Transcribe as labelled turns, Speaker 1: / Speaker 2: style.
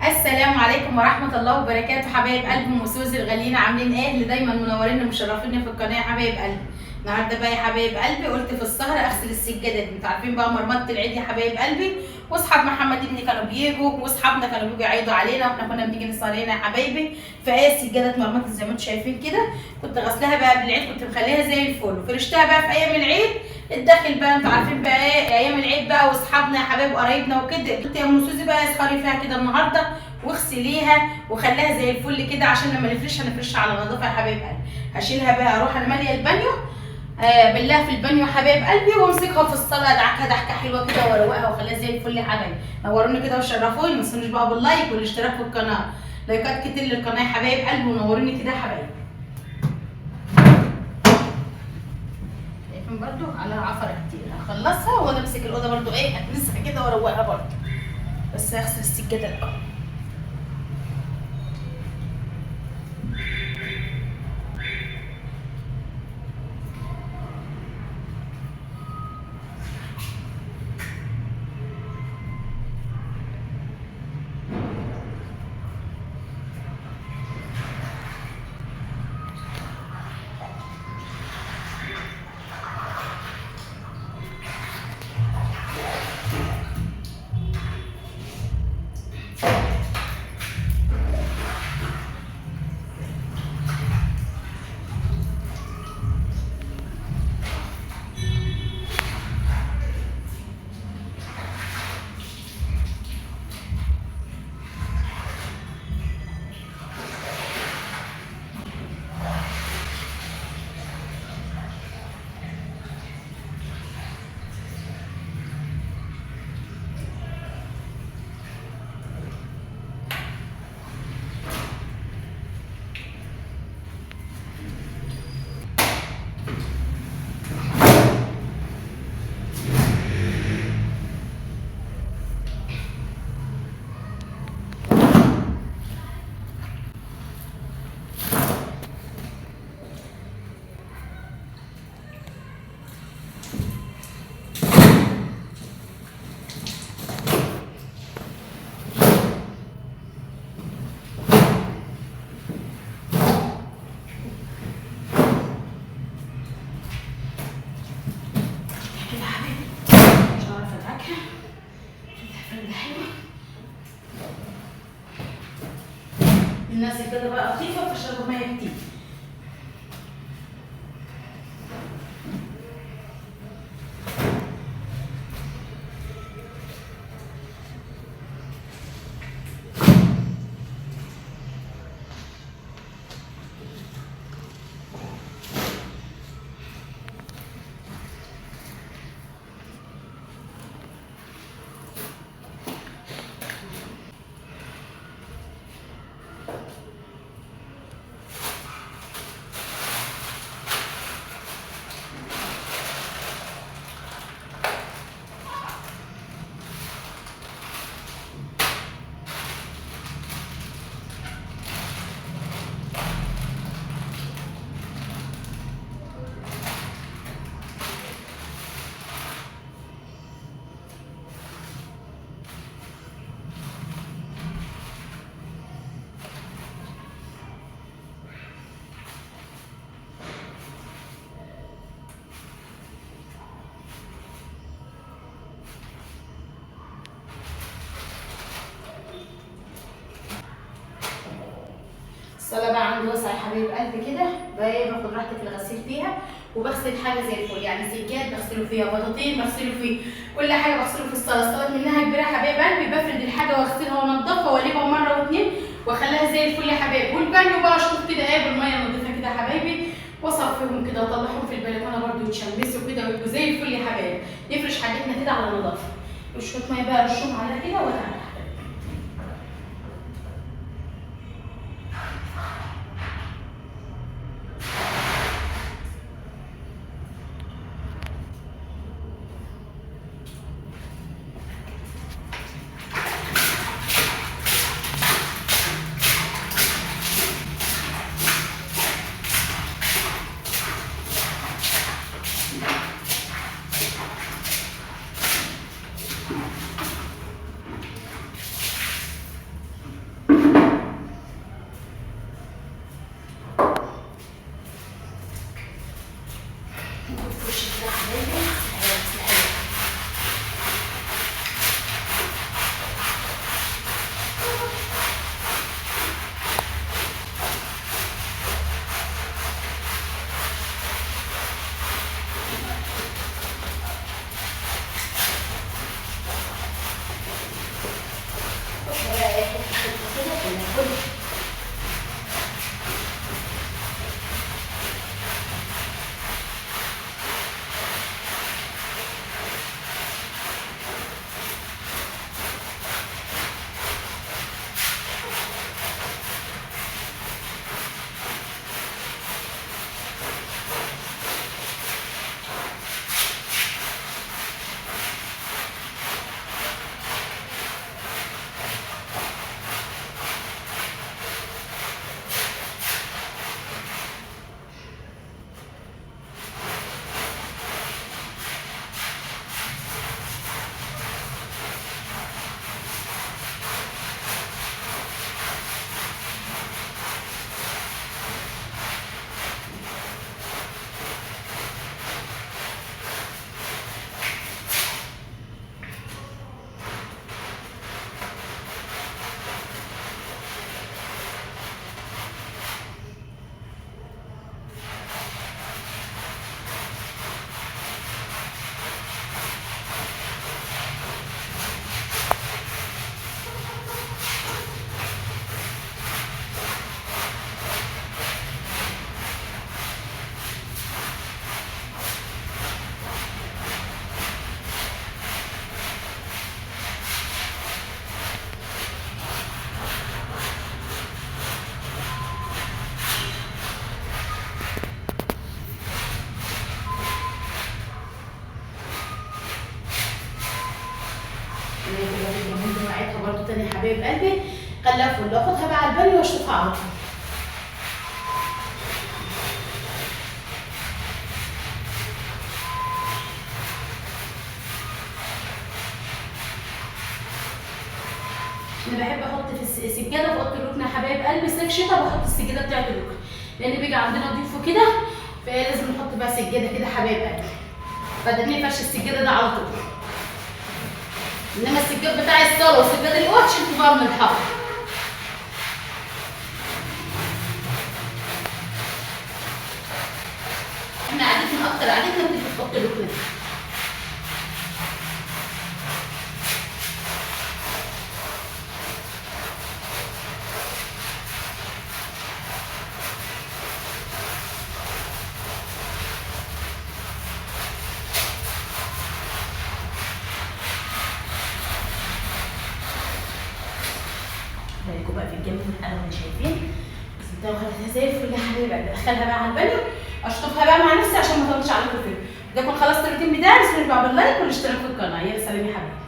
Speaker 1: السلام عليكم ورحمة الله وبركاته. حبايب قلبي ومسوز الغاليين، عاملين ايه؟ اللي دايما منورين ومشرفيني في القناة يا حبايب قلبي. النهارده بقى يا حبايب قلبي قلت في السهرة اغسل السجادة دي. انتوا عارفين بقى مرمطة العيد يا حبايب قلبي، واصحاب محمد ابني كانوا بيجوا واصحابنا كانوا بيجوا يعيدوا علينا واحنا كنا بنيجي نسهر هنا يا حبايبي. فايه السجادة اتمرمطت زي ما انتم شايفين كده. كنت غسلاها بقى قبل العيد، كنت مخليها زي الفل وفرشتها بقى في ايام العيد. الداخل بقى انتوا عارفين بقى ايه ايام العيد بقى واصحابنا يا حبايب وقرايبنا وكده. قلت يا ام سوزي بقى اسهري فيها كده النهارده واغسليها وخليها زي الفل كده، عشان لما نفرشها على نظافه يا حبايب قلبي. هشيلها بقى اروح انا ماليه البانيو، بالله في البانيو يا حبايب قلبي، وامسكها في الصاله ادعكها ضحكه حلوه كده واروقها واخليها زي الفل يا حبايبي. نوروني كده وشرفوني، ما تنسونوش بقى باللايك والاشتراك في القناه. لايكات كتير للقناه يا حبايب قلبي ونوروني كده يا حبايبي. شايفين برده عليها عفره كتير، هخلصها وانا امسك الاوضه برده ايه اتمسحها كده واروقها برده. بس هغسل السجاده الاول. الناس كده بقى لطيفه فاشربوا ميه كتير. الصلاة بقى عندي واسعة يا حبايب قلبي كده، باخد راحتي في الغسيل فيها وبغسل حاجة زي الفل، يعني سجاد بغسله فيها، بطاطين بغسله فيه، كل حاجة بغسله في الصلاة. الصلاة منها كبيرة يا حبايب قلبي، بفرد الحاجة واغسلها وانضفها واقلبها مرة واتنين واخليها زي الفل يا حبايبي. والبانيو بقى اشطف كده ايه بالمية النضيفة كده يا حبايبي، واصفيهم كده واطلعهم في البلكونة برده يتشمسوا كده ويبقوا زي الفل يا حبايبي. نفرش حاجتنا كده على نظافة. وشوية مية بقى ارشهم عليها كده وتعالى. تاني يا حبايب قلبي. خليها فل، اخدها بقى على البانيو واشطفها على طول. انا بحب احط في السجاده في اوضه الركن يا حبايب قلبي صيف شتاء، بحط السجاده بتاعت الركن لان بيجي عندنا ضيوف وكده، فلازم نحط بقى سجاده كده حبايب قلبي بدل ما ينفعش السجاده ده على طول. انما السجاد بتاع الصاله وسجاد الاوض شلته بقى من الحر. احنا عادتنا اكتر عادتنا بتيجي في اوضه الركن. خليكم بقى في الجنب من القلم اللي شايفين. بس انت واخدها زي الفل يا حبايبي، ادخلها بقى على البانيو اشطفها بقى مع نفسي عشان ما اطولش عليكم الفيديو. ده كنت خلصت الروتين بتاعي. بس نرجع باللايك والاشتراك في القناه. يا سلام يا حبايبي.